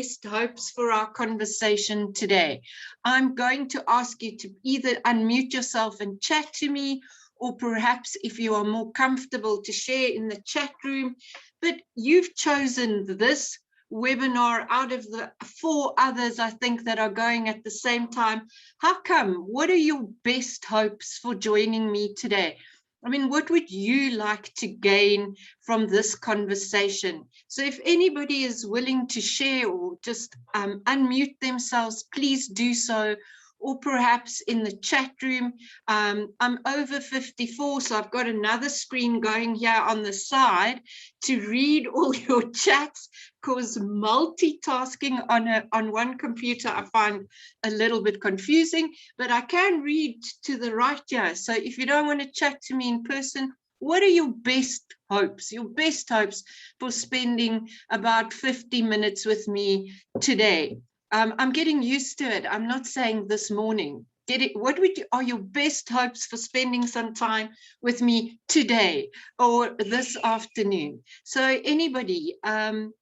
best hopes for our conversation today? I'm going to ask you to either unmute yourself and chat to me, or perhaps if you are more comfortable to share in the chat room. But you've chosen this webinar out of the 4 others, I think, that are going at the same time. How come? What are your best hopes for joining me today? I mean, what would you like to gain from this conversation? So if anybody is willing to share or just unmute themselves, please do so. Or perhaps in the chat room. I'm over 54, so I've got another screen going here on the side to read all your chats, because multitasking on one computer I find a little bit confusing, but I can read to the right here. So if you don't want to chat to me in person, what are your best hopes for spending about 50 minutes with me today? I'm getting used to it. I'm not saying this morning. What are your best hopes for spending some time with me today or this afternoon? So anybody,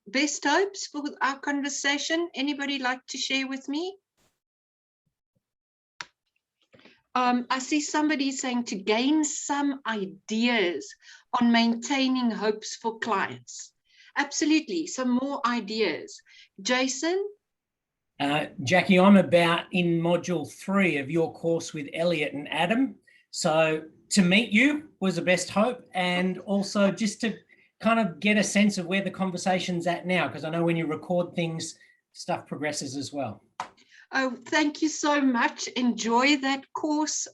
best hopes for our conversation? Anybody like to share with me? I see somebody saying to gain some ideas on maintaining hopes for clients. Absolutely, some more ideas. Jason? Jackie, I'm about in module 3 of your course with Elliot and Adam. So to meet you was the best hope, and also just to kind of get a sense of where the conversation's at now, because I know when you record things, stuff progresses as well. Oh, thank you so much. Enjoy that course.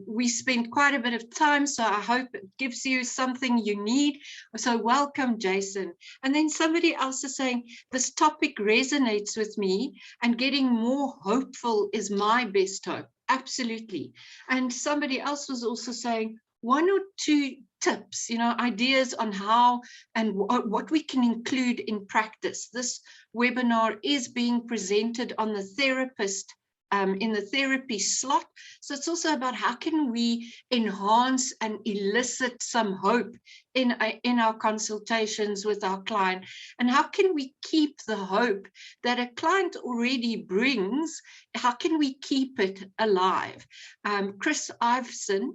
We spent quite a bit of time, so I hope it gives you something you need. So welcome, Jason. And then somebody else is saying, this topic resonates with me, and getting more hopeful is my best hope. Absolutely. And somebody else was also saying, 1 or 2 tips, ideas on how and what we can include in practice. This webinar is being presented on the therapist in the therapy slot. So it's also about how can we enhance and elicit some hope in our consultations with our client, and how can we keep the hope that a client already brings, how can we keep it alive? Chris Iveson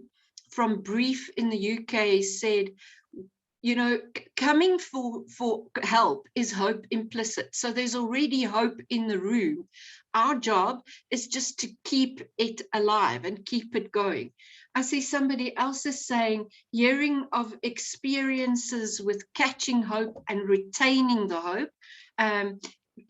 from Brief in the UK said, coming for help is hope implicit. So there's already hope in the room. Our job is just to keep it alive and keep it going. I see somebody else is saying, hearing of experiences with catching hope and retaining the hope,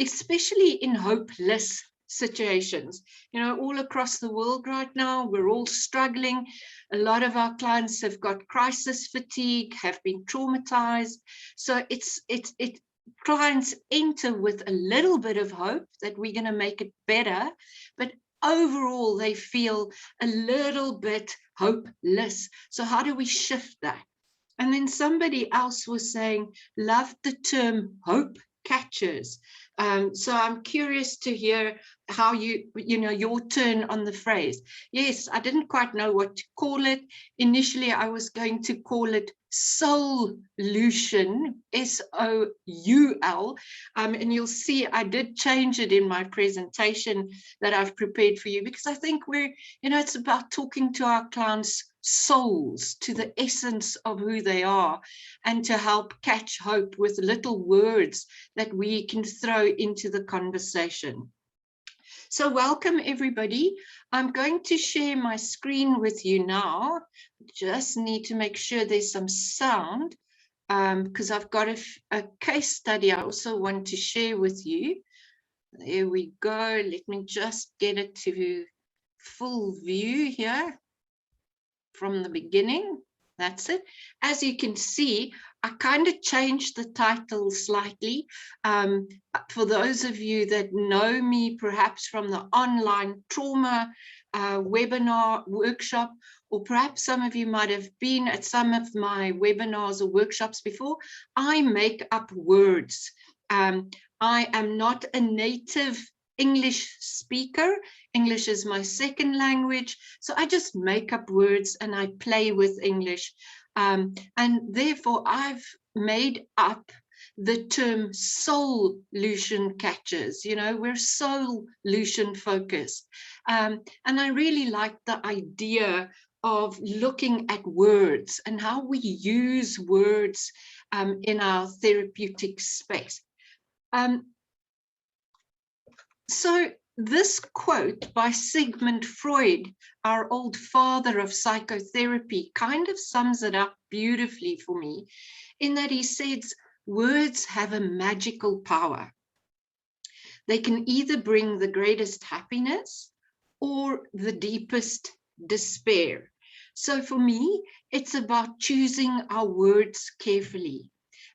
especially in hopeless situations. All across the world right now, we're all struggling. A lot of our clients have got crisis fatigue, have been traumatized. So clients enter with a little bit of hope that we're going to make it better, but overall they feel a little bit hopeless. So how do we shift that? And then somebody else was saying, love the term hope catchers. So I'm curious to hear how your turn on the phrase. Yes, I didn't quite know what to call it. Initially, I was going to call it solution, S-O-U-L. And you'll see I did change it in my presentation that I've prepared for you, because I think it's about talking to our clients' souls, to the essence of who they are, and to help catch hope with little words that we can throw into the conversation. So welcome, everybody. I'm going to share my screen with you now. Just need to make sure there's some sound, because I've got a case study I also want to share with you. There we go. Let me just get it to full view here from the beginning. That's it. As you can see, I kind of changed the title slightly. For those of you that know me perhaps from the online trauma webinar workshop, or perhaps some of you might have been at some of my webinars or workshops before, I make up words. I am not a native English speaker. English is my second language, so I just make up words and I play with English. And therefore I've made up the term solution catchers. You know, we're solution focused. And I really like the idea of looking at words and how we use words in our therapeutic space. So this quote by Sigmund Freud, our old father of psychotherapy, kind of sums it up beautifully for me, in that he says, words have a magical power. They can either bring the greatest happiness or the deepest despair. So for me, it's about choosing our words carefully.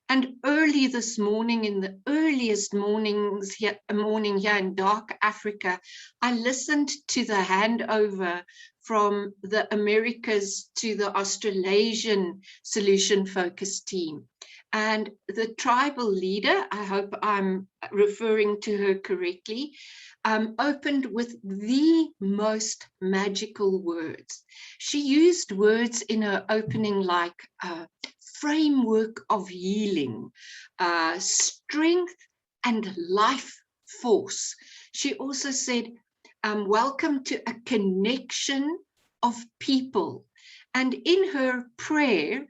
And early this morning, in the earliest morning here in dark Africa, I listened to the handover from the Americas to the Australasian solution focused team. And the tribal leader, I hope I'm referring to her correctly, opened with the most magical words. She used words in her opening like framework of healing, strength and life force. She also said, welcome to a connection of people. And in her prayer,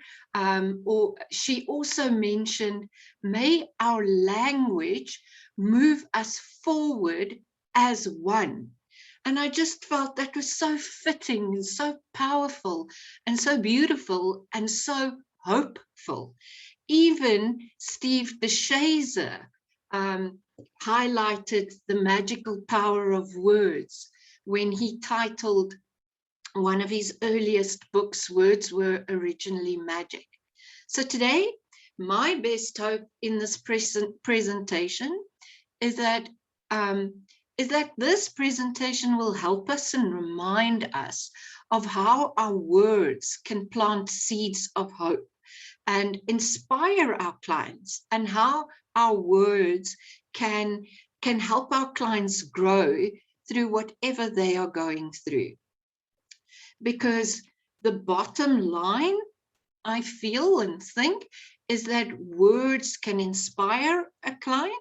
she also mentioned, may our language move us forward as one. And I just felt that was so fitting and so powerful and so beautiful and so hopeful. Even Steve DeShazer highlighted the magical power of words when he titled one of his earliest books, Words Were Originally Magic. So today, my best hope in this presentation is that this presentation will help us and remind us of how our words can plant seeds of hope and inspire our clients, and how our words can help our clients grow through whatever they are going through. Because the bottom line, I feel and think, is that words can inspire a client,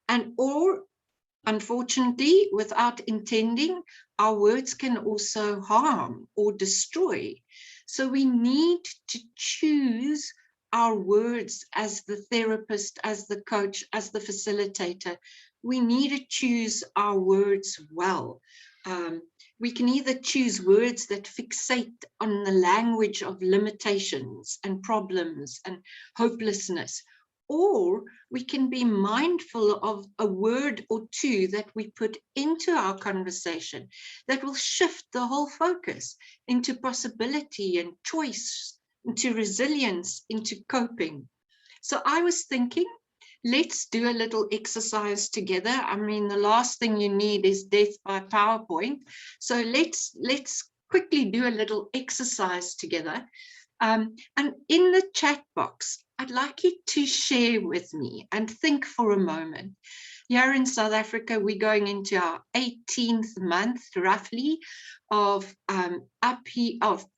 and or unfortunately, without intending, our words can also harm or destroy. So we need to choose our words as the therapist, as the coach, as the facilitator. We need to choose our words well. We can either choose words that fixate on the language of limitations and problems and hopelessness, or we can be mindful of a word or two that we put into our conversation that will shift the whole focus into possibility and choice, into resilience, into coping. So I was thinking, let's do a little exercise together. I mean, the last thing you need is death by PowerPoint. So let's quickly do a little exercise together. And in the chat box, I'd like you to share with me and think for a moment. Here in South Africa, we're going into our 18th month, roughly, of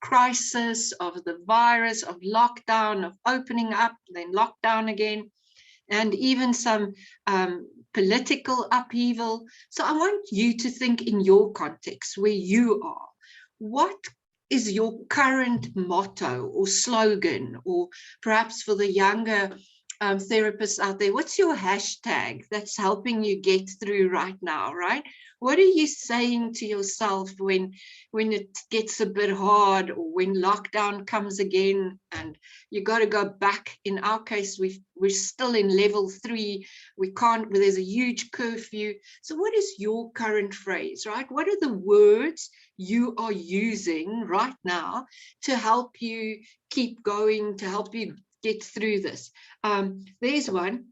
crisis, of the virus, of lockdown, of opening up, then lockdown again, and even some political upheaval. So I want you to think in your context, where you are. What is your current motto or slogan, or perhaps for the younger therapists out there, what's your hashtag that's helping you get through right now, right? What are you saying to yourself when it gets a bit hard, or when lockdown comes again and you got to go back? In our case, we're still in level 3. We can't, there's a huge curfew. So what is your current phrase, right? What are the words you are using right now to help you keep going, to help you get through this? There's one.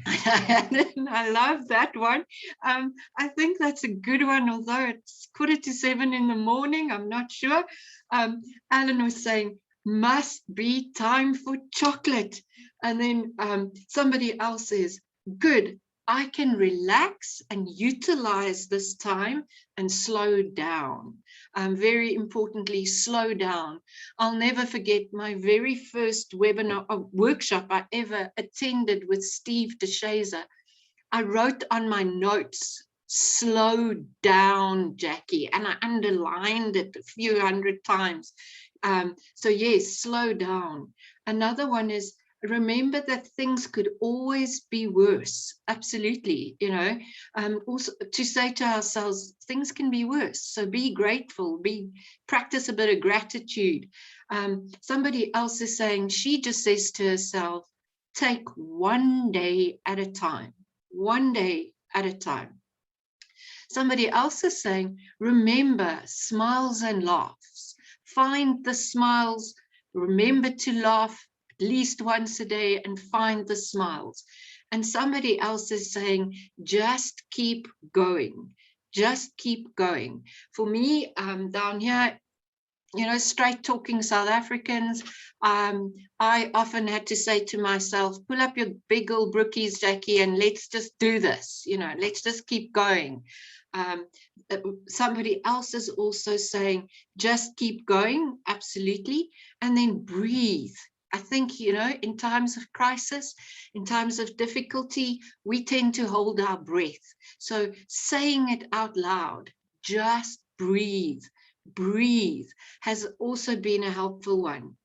I love that one. I think that's a good one, although it's 6:45 in the morning, I'm not sure. Alan was saying, must be time for chocolate. And then somebody else says, good, I can relax and utilize this time and slow down. Very importantly, slow down. I'll never forget my very first webinar or workshop I ever attended with Steve DeShazer. I wrote on my notes, slow down, Jackie, and I underlined it a few hundred times. So yes, slow down. Another one is, remember that things could always be worse. Absolutely, you know. Also to say to ourselves, things can be worse. So be grateful, practice a bit of gratitude. Somebody else is saying, she just says to herself, take one day at a time. One day at a time. Somebody else is saying, remember smiles and laughs. Find the smiles. Remember to laugh at least once a day and find the smiles. And somebody else is saying, just keep going. Just keep going. For me, down here, you know, straight talking South Africans, I often had to say to myself, pull up your big old brookies, Jackie, and let's just do this, you know, let's just keep going. Somebody else is also saying, just keep going, absolutely, and then breathe. I think, you know, in times of crisis, in times of difficulty, we tend to hold our breath. So saying it out loud, just breathe. Breathe has also been a helpful one.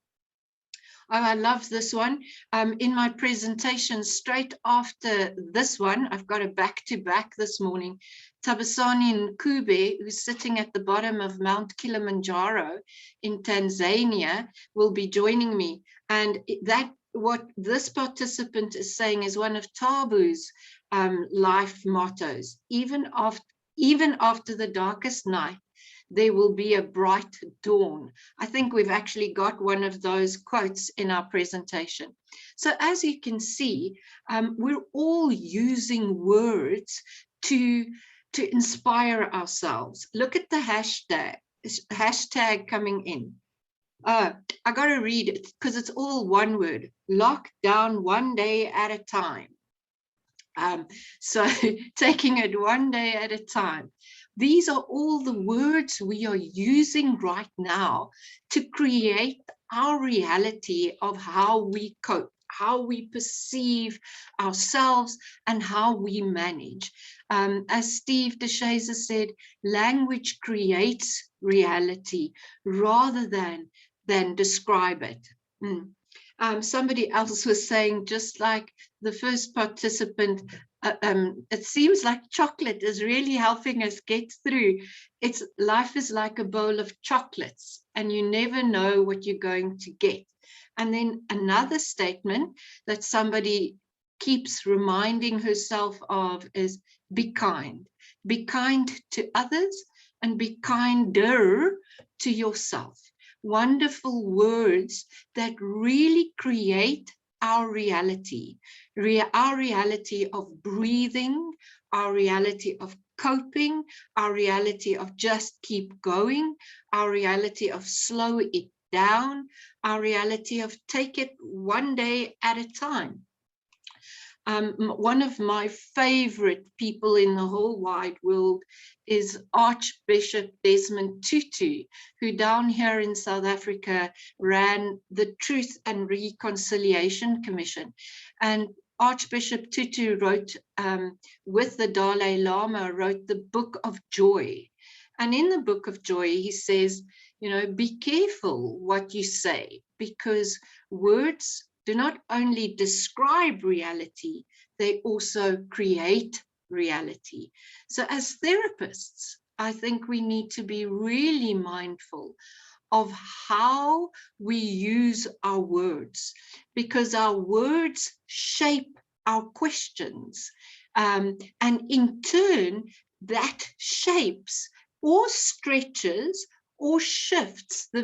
Oh, I love this one. In my presentation, straight after this one, I've got a back-to-back this morning. Tabasani Nkube, who's sitting at the bottom of Mount Kilimanjaro in Tanzania, will be joining me. And what this participant is saying is one of Tabu's life mottos. Even after the darkest night, there will be a bright dawn. I think we've actually got one of those quotes in our presentation. So as you can see, we're all using words to inspire ourselves. Look at the hashtag coming in. I got to read it because it's all one word. Lock down one day at a time. So taking it one day at a time. These are all the words we are using right now to create our reality of how we cope, how we perceive ourselves, and how we manage. As Steve DeShazer said, language creates reality rather than describe it. Somebody else was saying, just like the first participant, it seems like chocolate is really helping us get through. Life is like a bowl of chocolates and you never know what you're going to get. And then another statement that somebody keeps reminding herself of is be kind. Be kind to others and be kinder to yourself. Wonderful words that really create our reality of breathing, our reality of coping, our reality of just keep going, our reality of slow it down, our reality of take it one day at a time. One of my favorite people in the whole wide world is Archbishop Desmond Tutu, who down here in South Africa ran the Truth and Reconciliation Commission. And Archbishop Tutu wrote, with the Dalai Lama, wrote the Book of Joy. And in the Book of Joy, he says, you know, be careful what you say, because words do not only describe reality, they also create reality. So as therapists, I think we need to be really mindful of how we use our words, because our words shape our questions. And in turn, that shapes or stretches or shifts the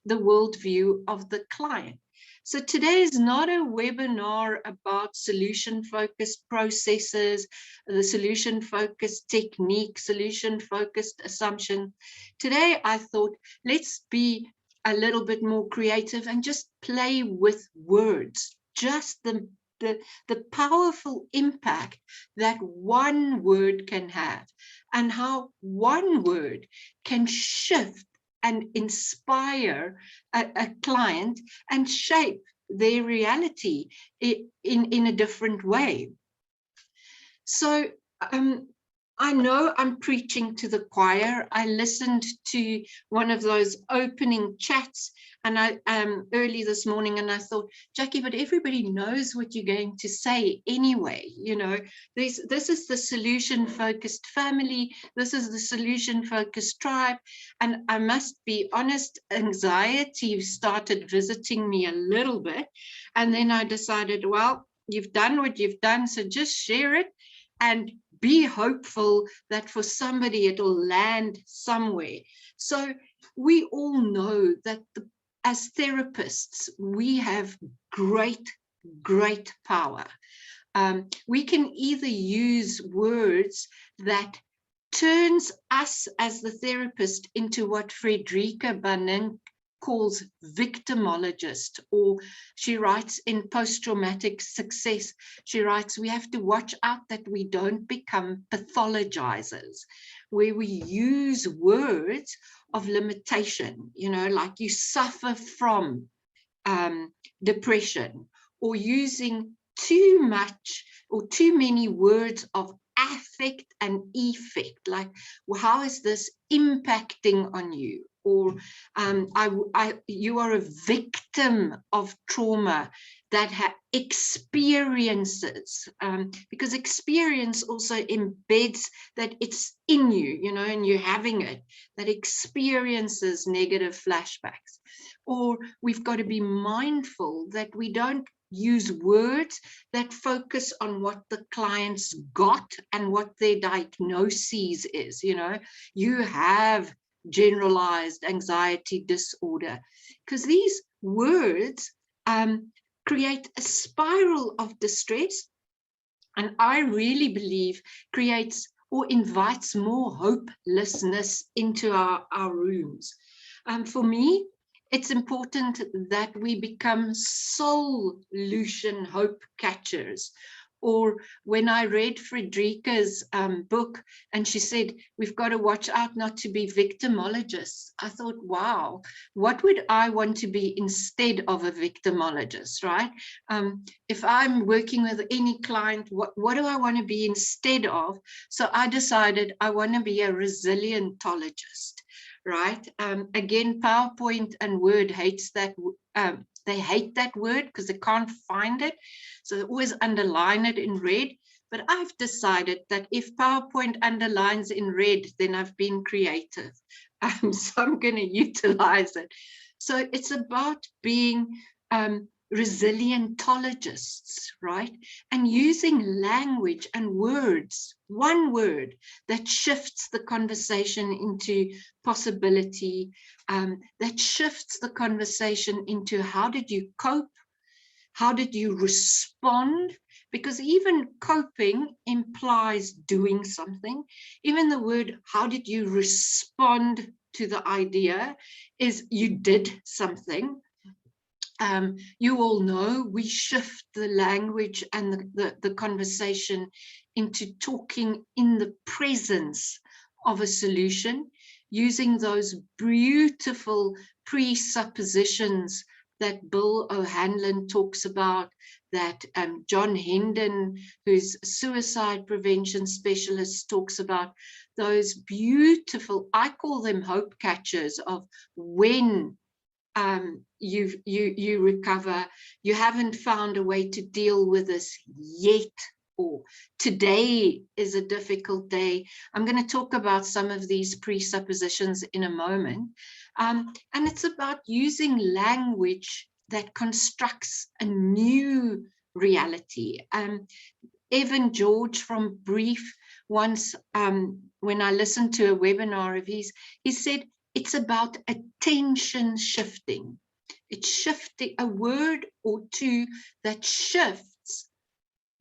worldview of the client. So today is not a webinar about solution-focused processes, the solution-focused technique, solution-focused assumption. Today, I thought, let's be a little bit more creative and just play with words, just the the powerful impact that one word can have, and how one word can shift and inspire a client and shape their reality in a different way. So I know I'm preaching to the choir. I listened to one of those opening chats and I early this morning, and I thought, Jackie, but everybody knows what you're going to say anyway. You know, this is the solution-focused family. This is the solution-focused tribe. And I must be honest, anxiety started visiting me a little bit. And then I decided, well, you've done what you've done, so just share it and be hopeful that for somebody it'll land somewhere. So we all know that as therapists, we have great power. We can either use words that turns us as the therapist into what Frederica Banning calls victimologist, or she writes in post-traumatic success, she writes, we have to watch out that we don't become pathologizers, where we use words of limitation, you know, like you suffer from depression, or using too much or too many words of affect and effect, like, well, how is this impacting on you? Or you are a victim of trauma that experiences, because experience also embeds that it's in you, you know, and you're having it, that experiences negative flashbacks. Or we've got to be mindful that we don't use words that focus on what the client's got and what their diagnosis is. You know, you have generalized anxiety disorder, because these words create a spiral of distress, and I really believe creates or invites more hopelessness into our rooms. For me, it's important that we become solution hope catchers. Or when I read Frederica's book, and she said, we've got to watch out not to be victimologists. I thought, wow, what would I want to be instead of a victimologist, right? If I'm working with any client, what do I want to be instead of? So I decided I want to be a resilientologist, right? Again, PowerPoint and Word hates that. They hate that word because they can't find it. So they always underline it in red. But I've decided that if PowerPoint underlines in red, then I've been creative. So I'm going to utilize it. So it's about being resilientologists, right? And using language and words, one word that shifts the conversation into possibility, that shifts the conversation into how did you cope? How did you respond? Because even coping implies doing something. Even the word, how did you respond to the idea, is you did something. You all know we shift the language and the conversation into talking in the presence of a solution, using those beautiful presuppositions that Bill O'Hanlon talks about, that John Hendon, who's suicide prevention specialist, talks about, those beautiful, I call them hope catchers, of when you recover, you haven't found a way to deal with this yet, or today is a difficult day. I'm going to talk about some of these presuppositions in a moment. And it's about using language that constructs a new reality. Evan George from Brief once, when I listened to a webinar of his, he said, it's about attention shifting. It's shifting, a word or two that shifts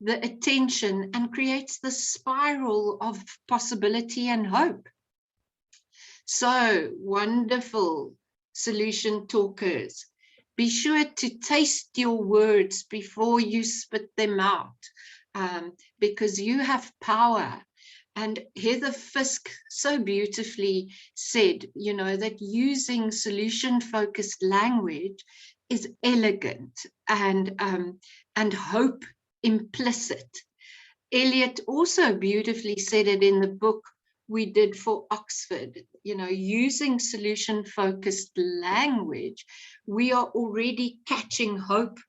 the attention and creates the spiral of possibility and hope. So, wonderful solution talkers. Be sure to taste your words before you spit them out, because you have power. And Heather Fisk so beautifully said, you know, that using solution-focused language is elegant and hope implicit. Eliot also beautifully said it in the book we did for Oxford, you know, using solution-focused language, we are already catching hope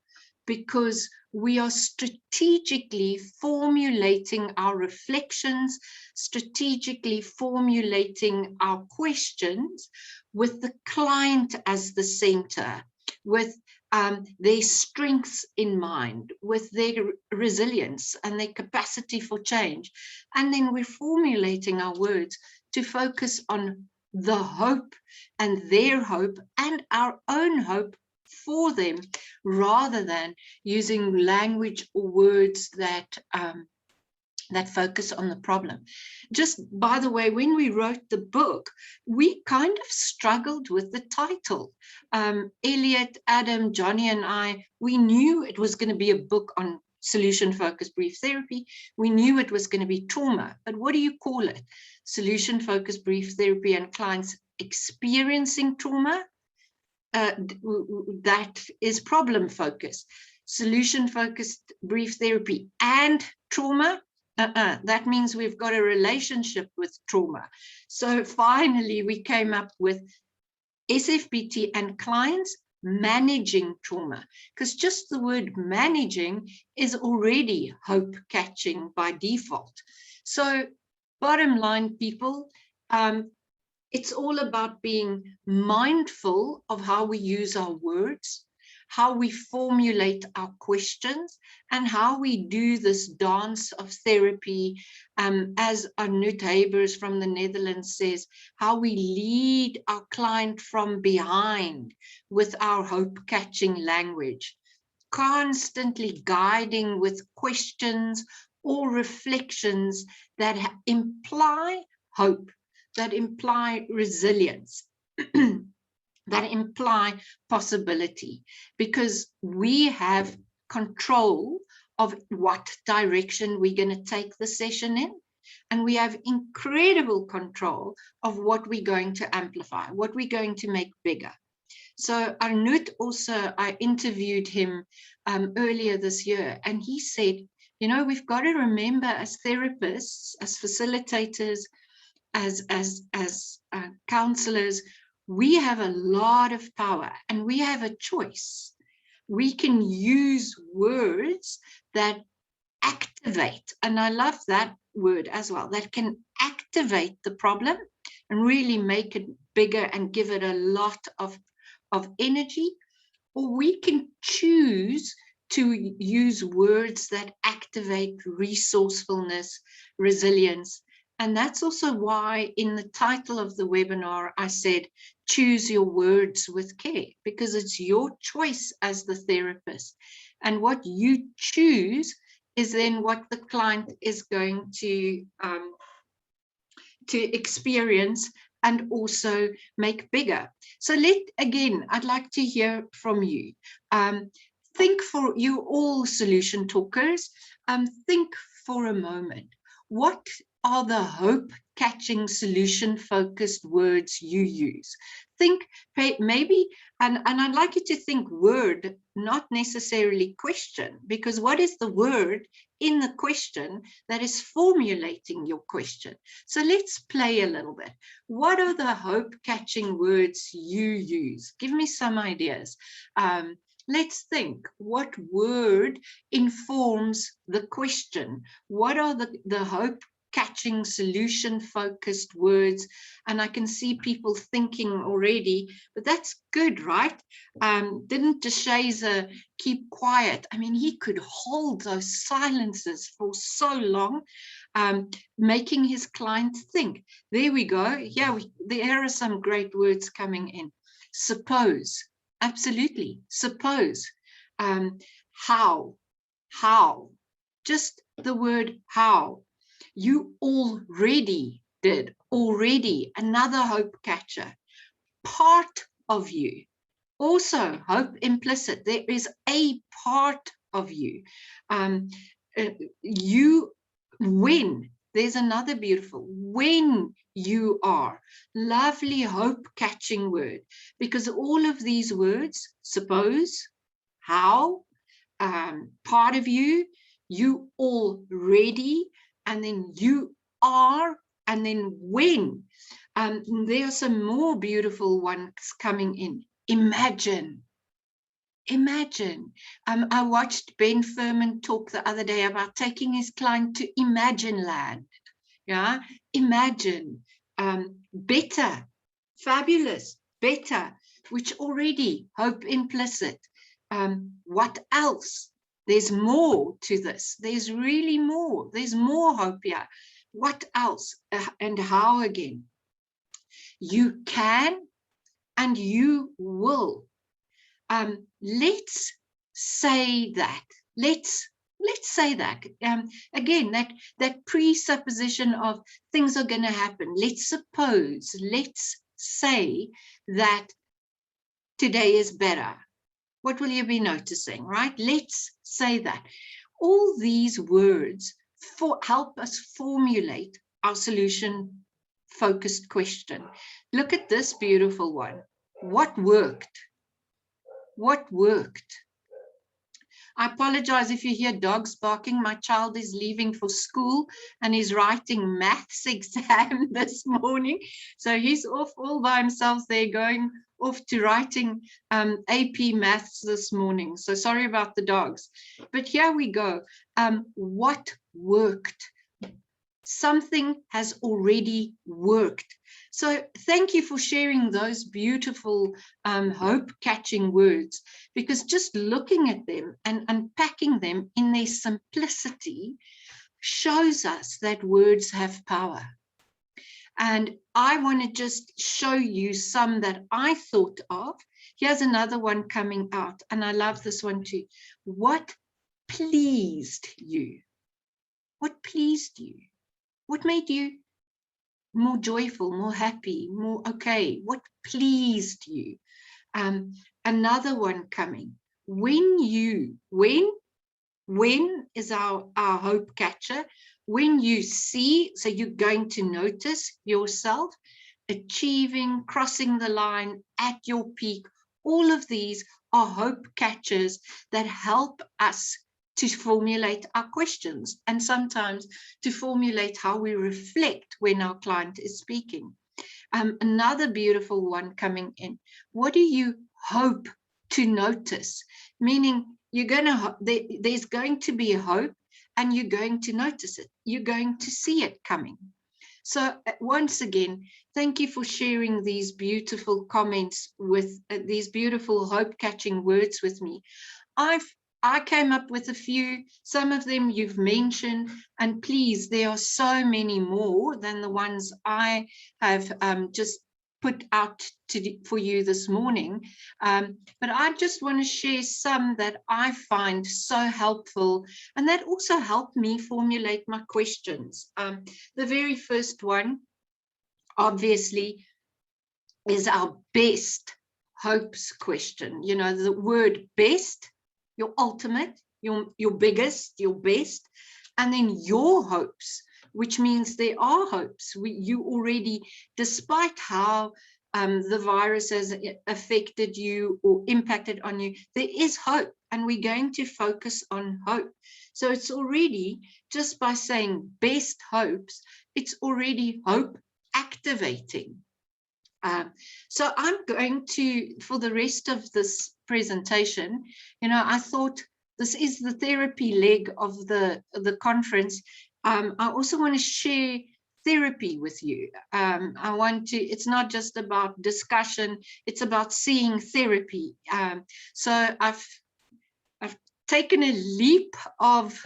because we are strategically formulating our reflections, strategically formulating our questions with the client as the center, with their strengths in mind, with their resilience and their capacity for change. And then we're formulating our words to focus on the hope and their hope and our own hope for them, rather than using language or words that that focus on the problem. Just by the way, when we wrote the book, we kind of struggled with the title. Eliot, Adam, Johnny and I, we knew it was going to be a book on solution-focused brief therapy. We knew it was going to be trauma, but what do you call it? Solution-focused brief therapy and clients experiencing trauma? That is problem-focused. Solution-focused brief therapy and trauma? That means we've got a relationship with trauma. So finally, we came up with SFBT and clients managing trauma, because just the word managing is already hope catching by default. So bottom line, people, it's all about being mindful of how we use our words, how we formulate our questions, and how we do this dance of therapy, as Anouk Habers from the Netherlands says, how we lead our client from behind with our hope-catching language, constantly guiding with questions or reflections that imply hope, that imply resilience, that imply possibility, because we have control of what direction we're going to take the session in. And we have incredible control of what we're going to amplify, what we're going to make bigger. So Arnout also, I interviewed him earlier this year, and he said, you know, we've got to remember as therapists, as facilitators, as counselors, we have a lot of power and we have a choice. We can use words that activate, and I love that word as well, that can activate the problem and really make it bigger and give it a lot of energy. Or we can choose to use words that activate resourcefulness, resilience. And that's also why in the title of the webinar, I said, choose your words with care, because it's your choice as the therapist. And what you choose is then what the client is going to experience and also make bigger. So I'd like to hear from you. Think for you all solution talkers, think for a moment, what are the hope-catching, solution-focused words you use? Think maybe, and I'd like you to think word, not necessarily question, because what is the word in the question that is formulating your question? So let's play a little bit. What are the hope-catching words you use? Give me some ideas. Let's think, what word informs the question? What are the hope-catching, solution-focused words? And I can see people thinking already, but that's good, right? Didn't DeShazer keep quiet? I mean, he could hold those silences for so long, making his clients think. There we go. Yeah, there are some great words coming in. Suppose. Absolutely. Suppose. How, just the word how. You already did, another hope catcher. Part of you, Also, hope implicit. There is a part of you. You win. There's another beautiful, when you are. Lovely hope-catching word, because all of these words, suppose, how, part of you, you already, and then you are, and then when. There are some more beautiful ones coming in. Imagine. Imagine. I watched Ben Furman talk the other day about taking his client to Imagine Land. Yeah, imagine. Better, fabulous, better, which already hope implicit. What else? There's more to this. There's really more. There's more hope here. What else? And how again? You can and you will. Let's say that. Let's say that. Again, that presupposition of things are going to happen. Let's suppose, let's say that today is better. What will you be noticing, right? Let's say that. All these words help us formulate our solution-focused question. Look at this beautiful one. What worked? What worked? I apologize if you hear dogs barking. My child is leaving for school and he's writing maths exam this morning. So he's off all by himself there, going off to writing AP maths this morning. So sorry about the dogs. But here we go. What worked? Something has already worked. So thank you for sharing those beautiful hope-catching words, because just looking at them and unpacking them in their simplicity shows us that words have power. And I want to just show you some that I thought of. Here's another one coming out, and I love this one too. What pleased you? What pleased you? What made you more joyful, more happy, more okay? What pleased you? Another one coming. When is our hope catcher. When you see, so you're going to notice yourself achieving, crossing the line at your peak. All of these are hope catchers that help us to formulate our questions, and sometimes to formulate how we reflect when our client is speaking. Another beautiful one coming in. What do you hope to notice? Meaning you're going to, there's going to be a hope, and you're going to notice it. You're going to see it coming. So once again, thank you for sharing these beautiful comments with these beautiful hope-catching words with me. I came up with a few, some of them you've mentioned, and please, there are so many more than the ones I have just put out for you this morning. But I just want to share some that I find so helpful, and that also help me formulate my questions. The very first one, obviously, is our best hopes question. You know, the word best, your ultimate, your biggest, your best, and then your hopes, which means there are hopes. You already, despite how the virus has affected you or impacted on you, there is hope, and we're going to focus on hope. So it's already, just by saying best hopes, it's already hope activating. So I'm going to, for the rest of this presentation, you know, I thought this is the therapy leg of the conference. I also want to share therapy with you. I want to, it's not just about discussion, it's about seeing therapy. So I've taken a leap of,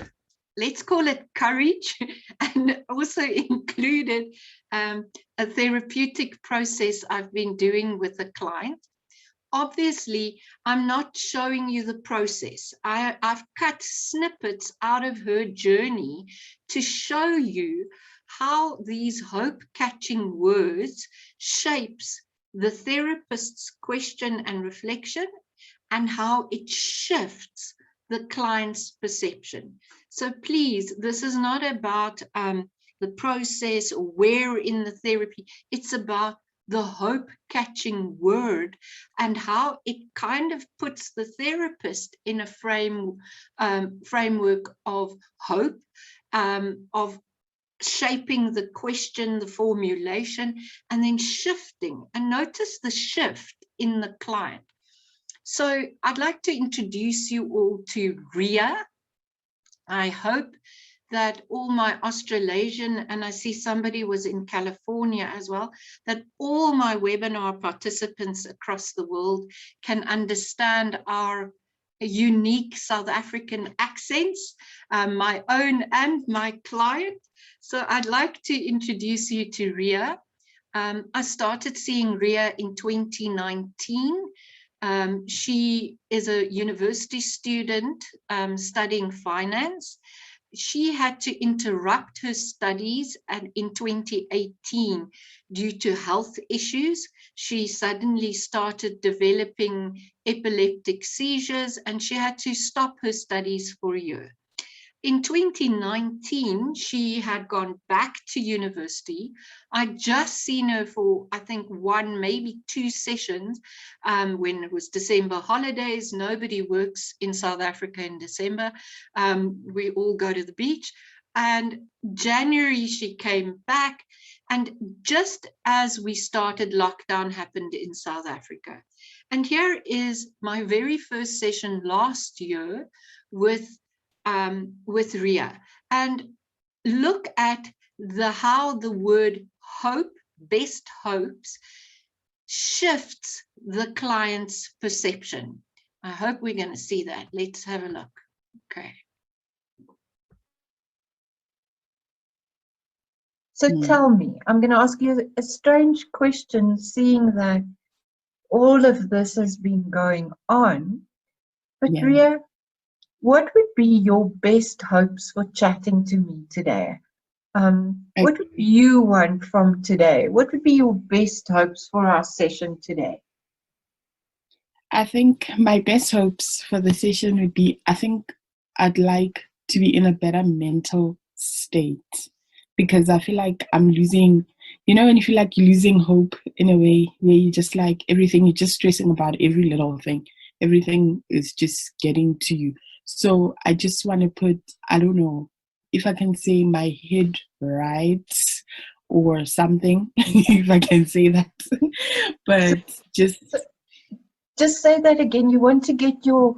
let's call it courage, and also included a therapeutic process I've been doing with a client. Obviously, I'm not showing you the process. I've cut snippets out of her journey to show you how these hope-catching words shapes the therapist's question and reflection, and how it shifts the client's perception. So please, this is not about the process or where in the therapy. It's about the hope catching word and how it kind of puts the therapist in a framework of hope, of shaping the question, the formulation, and then shifting. And notice the shift in the client. So I'd like to introduce you all to Ria. I hope that all my Australasian, and I see somebody was in California as well, that all my webinar participants across the world can understand our unique South African accents, my own and my client. So I'd like to introduce you to Ria. I started seeing Ria in 2019. She is a university student studying finance. She had to interrupt her studies in 2018 due to health issues. She suddenly started developing epileptic seizures and she had to stop her studies for a year. In 2019, she had gone back to university. I'd just seen her for, I think, one, maybe two sessions when it was December holidays. Nobody works in South Africa in December. We all go to the beach. And January, she came back. And just as we started, lockdown happened in South Africa. And here is my very first session last year with Ria, and look at how the word hope, best hopes, shifts the client's perception. I hope we're going to see that. Let's have a look. Okay. So tell me, I'm going to ask you a strange question, seeing that all of this has been going on. But Yeah. Ria, what would be your best hopes for chatting to me today? What would you want from today? What would be your best hopes for our session today? I think my best hopes for the session would be, I think I'd like to be in a better mental state, because I feel like I'm losing, you know, when you feel like you're losing hope in a way where you just like everything, you're just stressing about every little thing. Everything is just getting to you. So I just want to put, I don't know if I can say my head right or something, if I can say that. But just say that again. You want to get your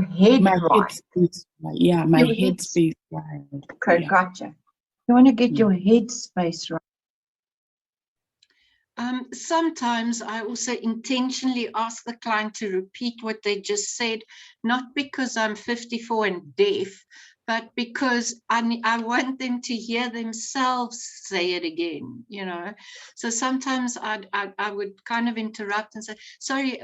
head my right. headspace, yeah, my Your headspace right. Okay, Yeah. gotcha. You want to get Yeah. your headspace right. Sometimes I also intentionally ask the client to repeat what they just said, not because I'm 54 and deaf, but because I want them to hear themselves say it again, you know. So sometimes I would kind of interrupt and say, sorry,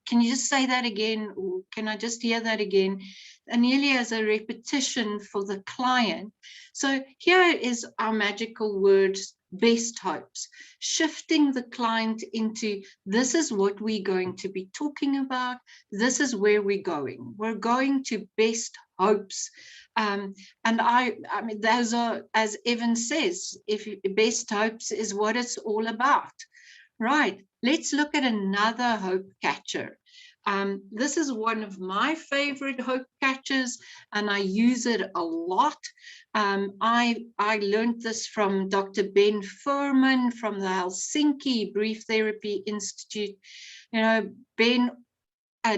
can you just say that again? Or can I just hear that again? And nearly as a repetition for the client. So here is our magical words, best hopes, shifting the client into, this is what we're going to be talking about. This is where we're going. We're going to best hopes. And I mean, those are, as Evan says, if best hopes is what it's all about. Right, let's look at another hope catcher. This is one of my favorite hope catchers, and I use it a lot. I learned this from Dr. Ben Furman from the Helsinki Brief Therapy Institute. You know, Ben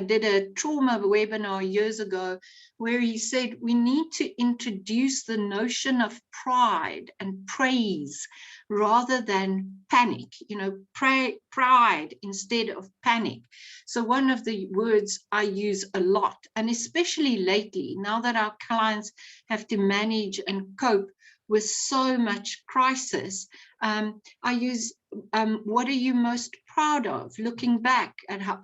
did a trauma webinar years ago where he said we need to introduce the notion of pride and praise rather than panic, you know, pride instead of panic. So one of the words I use a lot, and especially lately, now that our clients have to manage and cope with so much crisis, I use what are you most proud of? Looking back at how,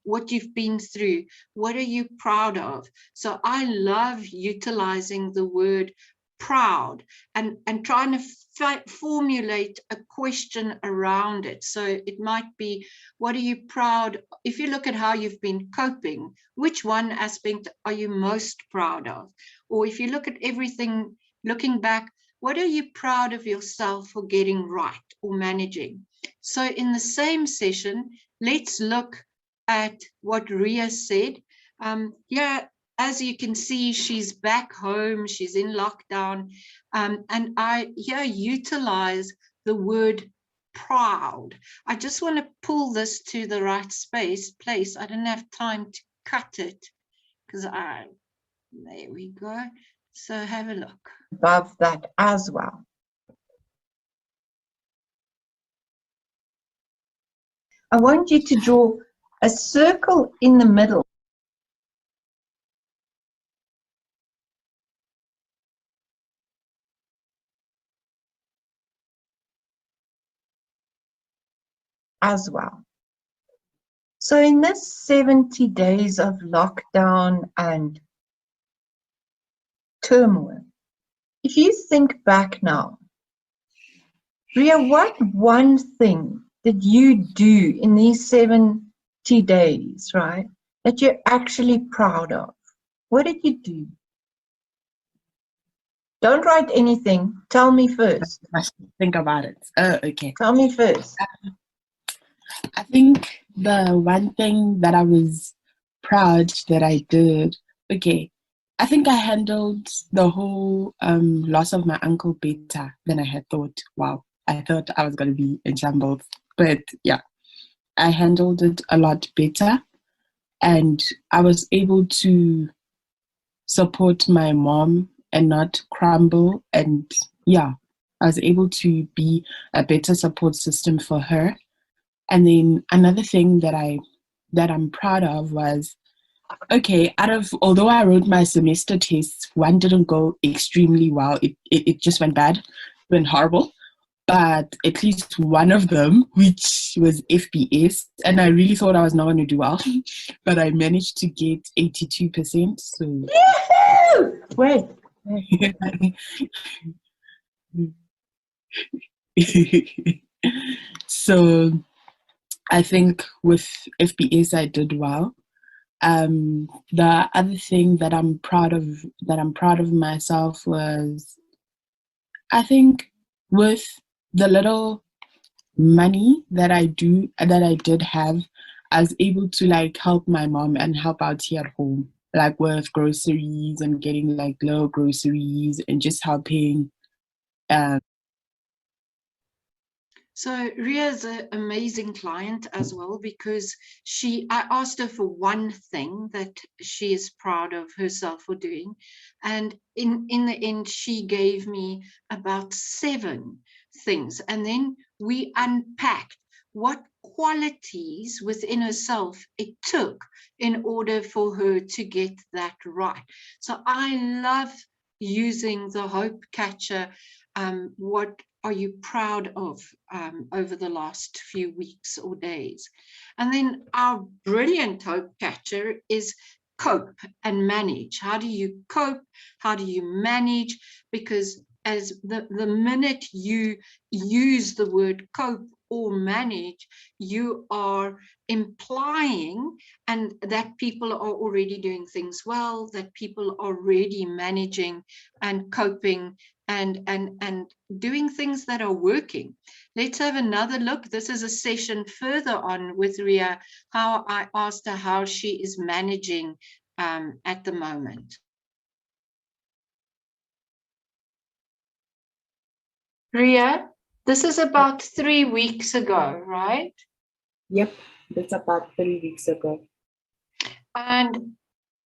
what you've been through, what are you proud of? So I love utilizing the word proud, and trying to formulate a question around it. So it might be, what are you proud? If you look at how you've been coping, which one aspect are you most proud of? Or if you look at everything, looking back, what are you proud of yourself for getting right or managing? So in the same session, let's look at what Ria said. Yeah, as you can see, she's back home, she's in lockdown, and I here utilize the word proud. I just want to pull this to the right place. I don't have time to cut it because there we go. So have a look. Above that as well. I want you to draw a circle in the middle. As well. So in this 70 days of lockdown and turmoil, if you think back now, Ria, what one thing did you do in these 70 days, right, that you're actually proud of? What did you do? Don't write anything. Tell me first. I should think about it. Okay. Tell me first. I think the one thing that I was proud that I did, okay, I think I handled the whole loss of my uncle better than I had thought. Wow, I thought I was going to be in shambles. But yeah, I handled it a lot better. And I was able to support my mom and not crumble. And yeah, I was able to be a better support system for her. And then another thing that I'm proud of was, okay, although I wrote my semester tests, one didn't go extremely well. It just went bad, went horrible. But at least one of them, which was FPS, and I really thought I was not going to do well, but I managed to get 82%. So Wait. So I think with FPS I did well. The other thing that I'm proud of myself was, I think, with the little money that I did have, I was able to like help my mom and help out here at home, like with groceries and getting like little groceries and just helping. So Ria is an amazing client as well, because I asked her for one thing that she is proud of herself for doing. And in the end, she gave me about 7 things. And then we unpacked what qualities within herself it took in order for her to get that right. So I love using the hope catcher. What are you proud of over the last few weeks or days? And then our brilliant hope catcher is cope and manage. How do you cope? How do you manage? Because as the minute you use the word cope or manage, you are implying and that people are already doing things well, that people are already managing and coping and doing things that are working. Let's have another look. This is a session further on with Ria, how I asked her how she is managing at the moment. Ria, this is about 3 weeks ago, right? Yep, that's about 3 weeks ago. And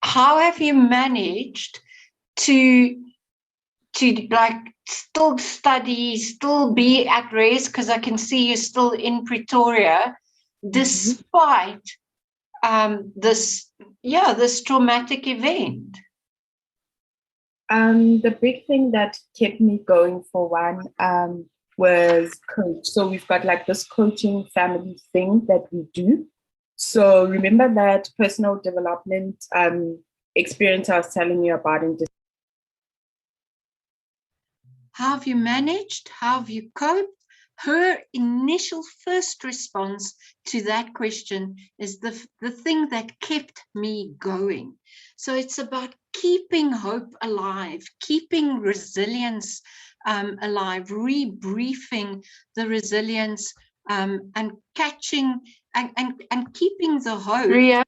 how have you managed to like still study, still be at rest, because I can see you're still in Pretoria, despite this traumatic event? The big thing that kept me going, for one, was coach. So we've got like this coaching family thing that we do. So remember that personal development experience I was telling you about in How have you managed? How have you coped? Her initial first response to that question is the thing that kept me going. So it's about keeping hope alive, keeping resilience alive, rebriefing the resilience and catching and keeping the hope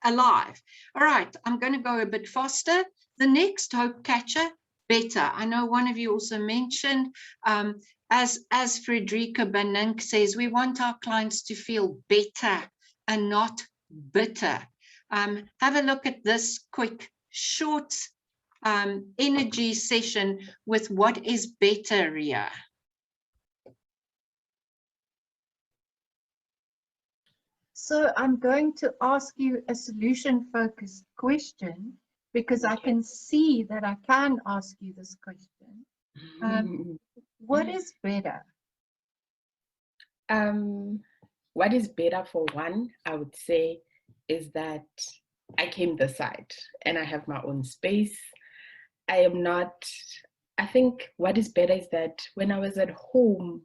alive. All right, I'm going to go a bit faster. The next hope catcher, better. I know one of you also mentioned, as Frederica Banink says, we want our clients to feel better and not bitter. Have a look at this quick, short energy session with what is better, Ria. So I'm going to ask you a solution-focused question because I can see that I can ask you this question. What is better? What is better, for one, I would say, is that I came this side and I have my own space. I think what is better is that when I was at home,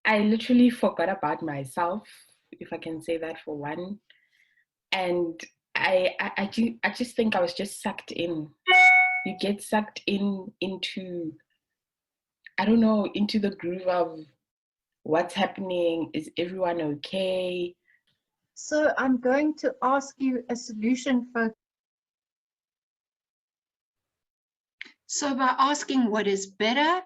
I literally forgot about myself, if I can say that, for one. And I just think I was just sucked in. You get sucked into, I don't know, into the groove of what's happening. Is everyone okay? So I'm going to ask you a solution-focused. So by asking what is better,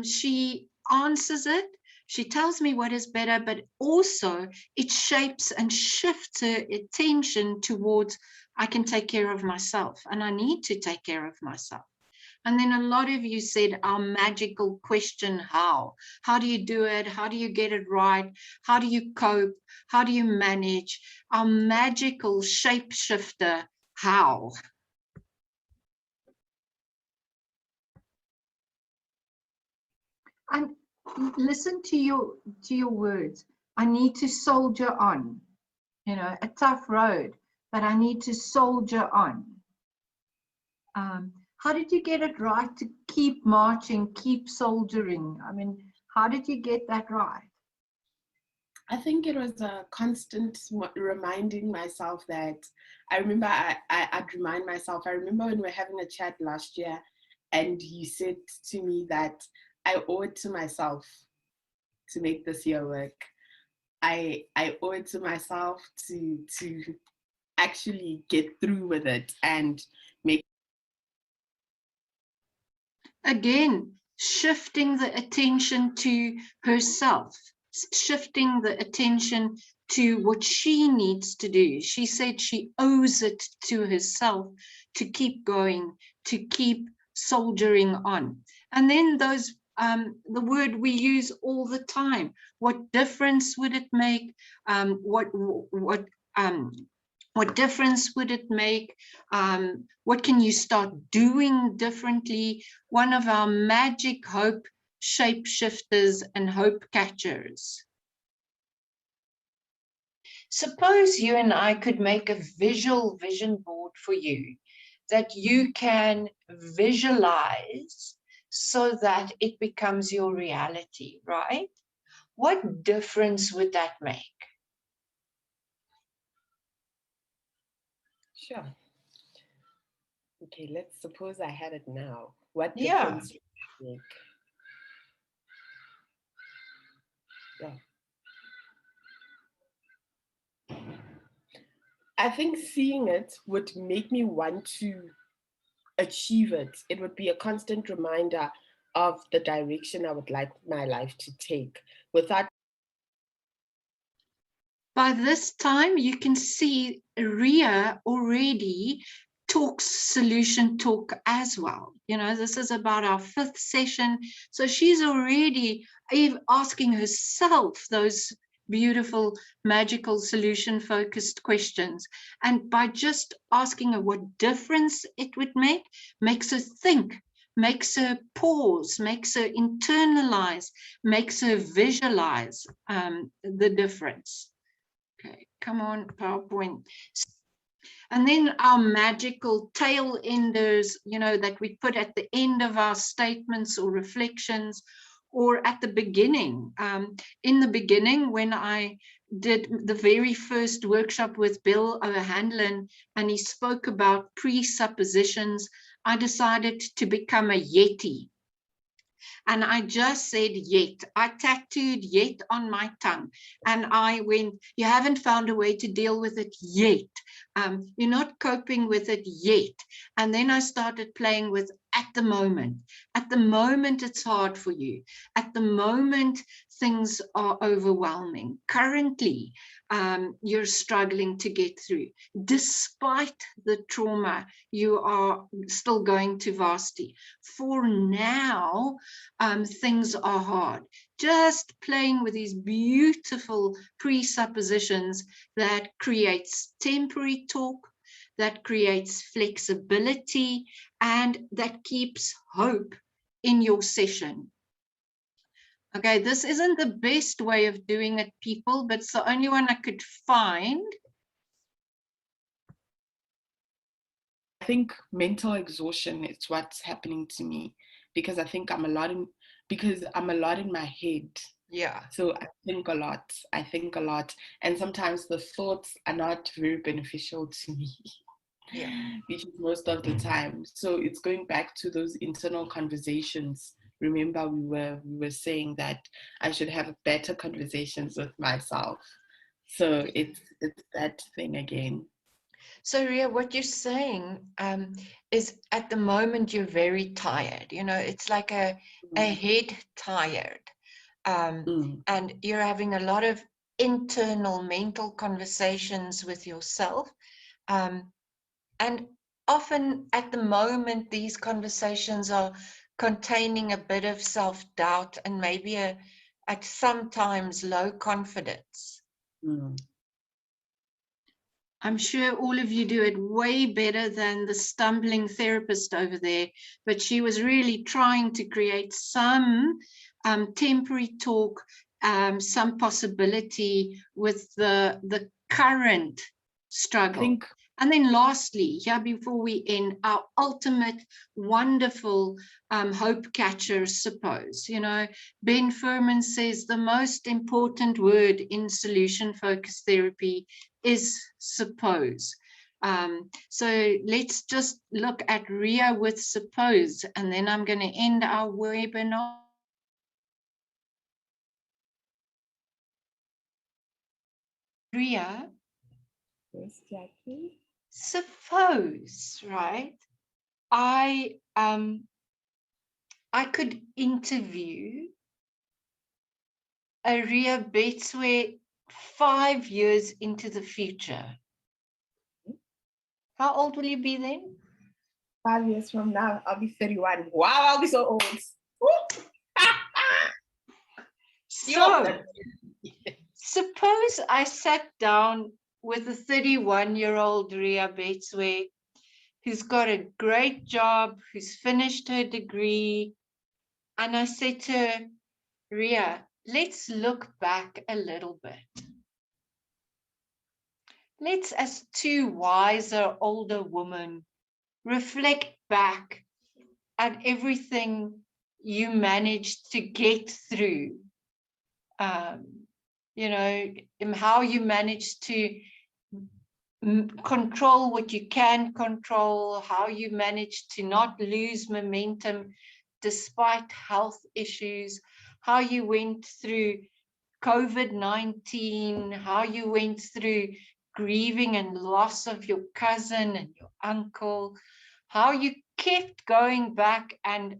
she answers it. She tells me what is better, but also it shapes and shifts her attention towards, I can take care of myself and I need to take care of myself. And then a lot of you said our magical question, how? How do you do it? How do you get it right? How do you cope? How do you manage? Our magical shapeshifter, how? And listen to your words. I need to soldier on, you know, a tough road, but I need to soldier on. How did you get it right to keep marching, keep soldiering? I mean, how did you get that right? I think it was a constant reminding myself that I remember I'd remind myself. I remember when we were having a chat last year and you said to me that I owe it to myself to make this year work. I owe it to myself to actually get through with it and make. Again, shifting the attention to herself, shifting the attention to what she needs to do. She said she owes it to herself to keep going, to keep soldiering on. And then those, the word we use all the time, what difference would it make? What difference would it make? What can you start doing differently? One of our magic hope shapeshifters and hope catchers. Suppose you and I could make a visual vision board for you that you can visualize so that it becomes your reality, right? What difference would that make? Sure. Okay, let's suppose I had it now. What Yeah. difference would it make? Yeah. I think seeing it would make me want to achieve it. It would be a constant reminder of the direction I would like my life to take. Without. By this time, you can see Ria already talks solution talk as well. You know, this is about our 5th session. So she's already asking herself those beautiful, magical, solution-focused questions. And by just asking her what difference it would make, makes her think, makes her pause, makes her internalize, makes her visualize the difference. Okay, come on, PowerPoint. And then our magical tail enders, you know, that we put at the end of our statements or reflections, or at the beginning. In the beginning, when I did the very first workshop with Bill O'Hanlon, and he spoke about presuppositions, I decided to become a Yeti. And I just said yet. I tattooed yet on my tongue. And I went, you haven't found a way to deal with it yet. You're not coping with it yet. And then I started playing with at the moment. At the moment, it's hard for you. At the moment, things are overwhelming. Currently, you're struggling to get through. Despite the trauma, you are still going to varsity. For now, things are hard. Just playing with these beautiful presuppositions that creates temporary talk, that creates flexibility, and that keeps hope in your session. Okay, this isn't the best way of doing it, people, but it's the only one I could find. I think mental exhaustion is what's happening to me, because I think I'm a lot in my head. Yeah. So I think a lot. And sometimes the thoughts are not very beneficial to me. Yeah. Which is most of the time. So it's going back to those internal conversations. Remember, we were saying that I should have better conversations with myself. So it's that thing again. So Ria, what you're saying is at the moment you're very tired. You know, it's like a head tired. And you're having a lot of internal mental conversations with yourself. And often at the moment, these conversations are containing a bit of self-doubt and maybe at sometimes low confidence. I'm sure all of you do it way better than the stumbling therapist over there, but she was really trying to create some temporary talk, some possibility with the current struggle. And then lastly, before we end, our ultimate wonderful hope catcher, suppose. You know, Ben Furman says the most important word in solution-focused therapy is suppose. So let's just look at Ria with suppose, and then I'm going to end our webinar. Ria. Yes, Jackie. Suppose, right? I could interview a Ria Bettsway 5 years into the future. How old will you be then? 5 years from now, I'll be 31. Wow, I'll be so old. So, suppose I sat down with a 31-year-old Ria Bettsway who's got a great job, who's finished her degree, and I said to her, Ria, let's look back a little bit. Let's, as two wiser, older women, reflect back at everything you managed to get through. You know, how you managed to control what you can control, how you managed to not lose momentum despite health issues, how you went through COVID-19, how you went through grieving and loss of your cousin and your uncle, how you kept going back and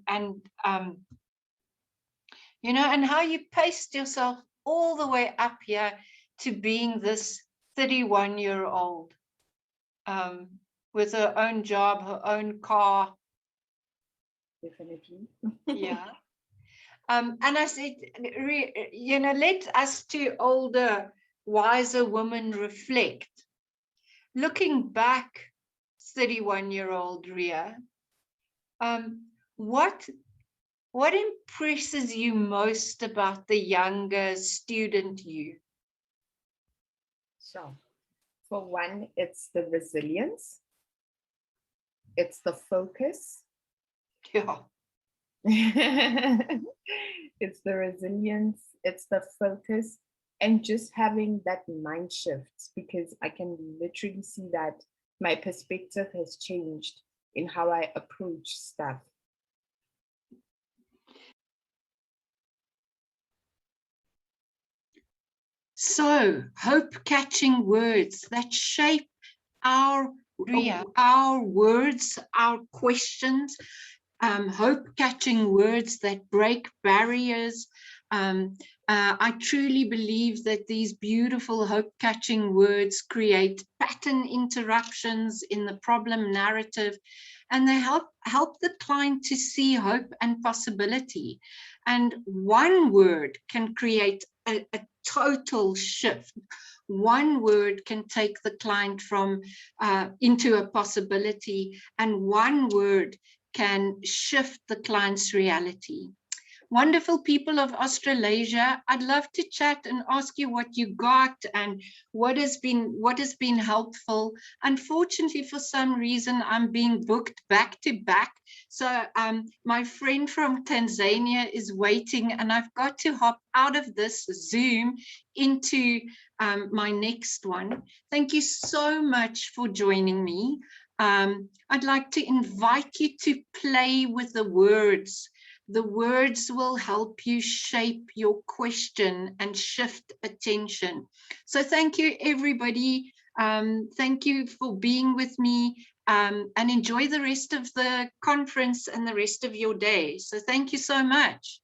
you know, and how you paced yourself all the way up here to being this 31-year-old with her own job, her own car. Definitely. Yeah. And I said, you know, let us two older, wiser women reflect. Looking back, 31-year-old Ria, what impresses you most about the younger student you? So For one, it's the resilience, it's the focus. Yeah. It's the resilience, it's the focus, and just having that mind shift, because I can literally see that my perspective has changed in how I approach stuff. So, hope-catching words that shape our words, our questions, hope-catching words that break barriers. I truly believe that these beautiful hope-catching words create pattern interruptions in the problem narrative, and they help the client to see hope and possibility. And one word can create a total shift. One word can take the client from into a possibility, and one word can shift the client's reality. Wonderful people of Australasia, I'd love to chat and ask you what you got and what has been helpful. Unfortunately, for some reason, I'm being booked back to back. So my friend from Tanzania is waiting, and I've got to hop out of this Zoom into my next one. Thank you so much for joining me. I'd like to invite you to play with the words. The words will help you shape your question and shift attention. So thank you, everybody. Thank you for being with me, and enjoy the rest of the conference and the rest of your day. So thank you so much.